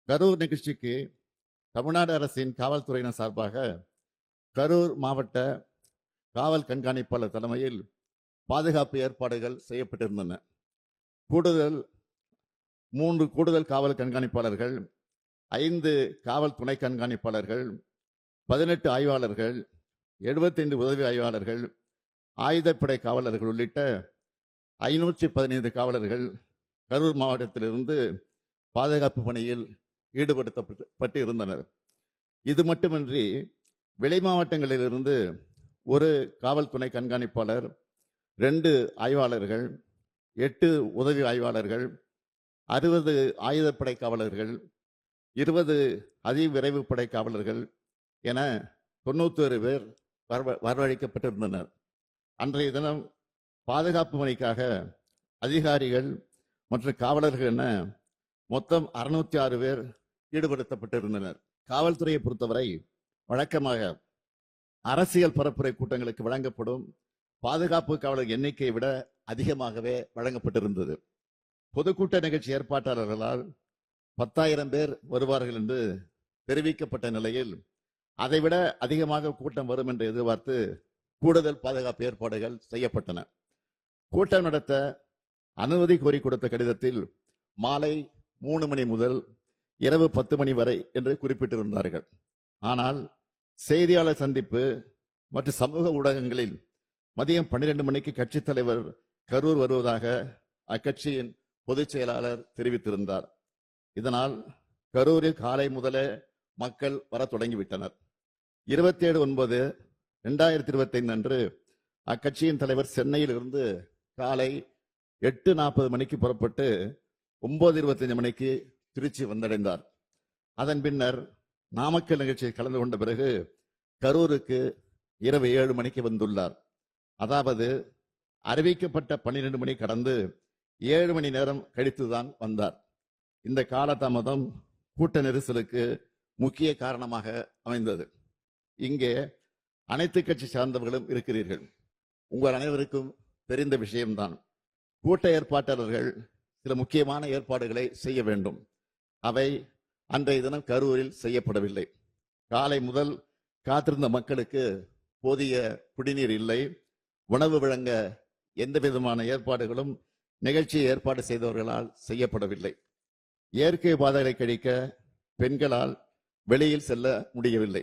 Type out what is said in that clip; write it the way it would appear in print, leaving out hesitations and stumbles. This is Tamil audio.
கரூர் நிகழ்ச்சிக்கு தமிழ்நாடு அரசின் காவல்துறையினர் சார்பாக கரூர் மாவட்ட காவல் கண்காணிப்பாளர் தலைமையில் பாதுகாப்பு ஏற்பாடுகள் செய்யப்பட்டிருந்தன. கூடுதல் 3 கூடுதல் காவல் கண்காணிப்பாளர்கள், 5 காவல் துணை கண்காணிப்பாளர்கள், 18 ஆய்வாளர்கள், 75 உதவி ஆய்வாளர்கள், ஆயுதப்படை காவலர்கள் உள்ளிட்ட 515 காவலர்கள் கரூர் மாவட்டத்திலிருந்து பாதுகாப்பு பணியில் ஈடுபடுத்தப்பட்டு இருந்தனர். இது மட்டுமின்றி வெளி மாவட்டங்களிலிருந்து ஒரு காவல் துணை கண்காணிப்பாளர், 2 ஆய்வாளர்கள், 8 உதவி ஆய்வாளர்கள், 60 ஆயுதப்படை காவலர்கள், 20 அதிவிரைவு படை காவலர்கள் என 91 பேர் வரவழைக்கப்பட்டிருந்தனர். அன்றைய தினம் பாதுகாப்பு பணிக்காக அதிகாரிகள் மற்றும் காவலர்கள் என மொத்தம் 606 பேர் ஈடுபடுத்தப்பட்டிருந்தனர். காவல்துறையை பொறுத்தவரை வழக்கமாக அரசியல் பரப்புரை கூட்டங்களுக்கு வழங்கப்படும் பாதுகாப்பு காவலர் எண்ணிக்கையை விட அதிகமாகவே வழங்கப்பட்டிருந்தது. பொதுக்கூட்ட நிகழ்ச்சி ஏற்பாட்டாளர்களால் 10,000 பேர் வருவார்கள் என்று தெரிவிக்கப்பட்ட நிலையில் அதைவிட அதிகமாக கூட்டம் வரும் என்று எதிர்பார்த்து கூடுதல் பாதுகாப்பு ஏற்பாடுகள் செய்யப்பட்டன. கூட்டம் நடத்த அனுமதி கோரி கொடுத்த கடிதத்தில் மாலை 3 மணி முதல் இரவு 10 மணி வரை என்று குறிப்பிட்டிருந்தார்கள். ஆனால் செய்தியாளர் சந்திப்பு மற்றும் சமூக ஊடகங்களில் மதியம் 12 மணிக்கு கட்சித் தலைவர் கரூர் வருவதாக அக்கட்சியின் பொதுச் செயலாளர் தெரிவித்திருந்தார். இதனால் கரூரில் காலை முதலே மக்கள் வர தொடங்கிவிட்டனர். 27/9/2025 அன்று அக்கட்சியின் தலைவர் சென்னையில் இருந்து காலை 8:40 மணிக்கு புறப்பட்டு 9:25 மணிக்கு திருச்சி வந்தடைந்தார். அதன் பின்னர் நாமக்கல் நிகழ்ச்சியில் கலந்து கொண்ட பிறகு கரூருக்கு இரவு 7 மணிக்கு வந்துள்ளார். அதாவது அறிவிக்கப்பட்ட 12 மணி கடந்து 7 மணி நேரம் கழித்துதான் வந்தார். இந்த காலதாமதம் கூட்ட நெரிசலுக்கு முக்கிய காரணமாக அமைந்தது. இங்கே அனைத்து கட்சி சார்ந்தவர்களும் இருக்கிறீர்கள். உங்கள் அனைவருக்கும் தெரிந்த விஷயம்தான். கூட்ட ஏற்பாட்டாளர்கள் சில முக்கியமான ஏற்பாடுகளை செய்ய வேண்டும். அவை அன்றைய தினம் கரூரில் செய்யப்படவில்லை. காலை முதல் காத்திருந்த மக்களுக்கு போதிய குடிநீர் இல்லை. உணவு வழங்க எந்த விதமான ஏற்பாடுகளும் நிகழ்ச்சியை ஏற்பாடு செய்தவர்களால் செய்யப்படவில்லை. இயற்கை பாதைகளை கழிக்க பெண்களால் வெளியில் செல்ல முடியவில்லை.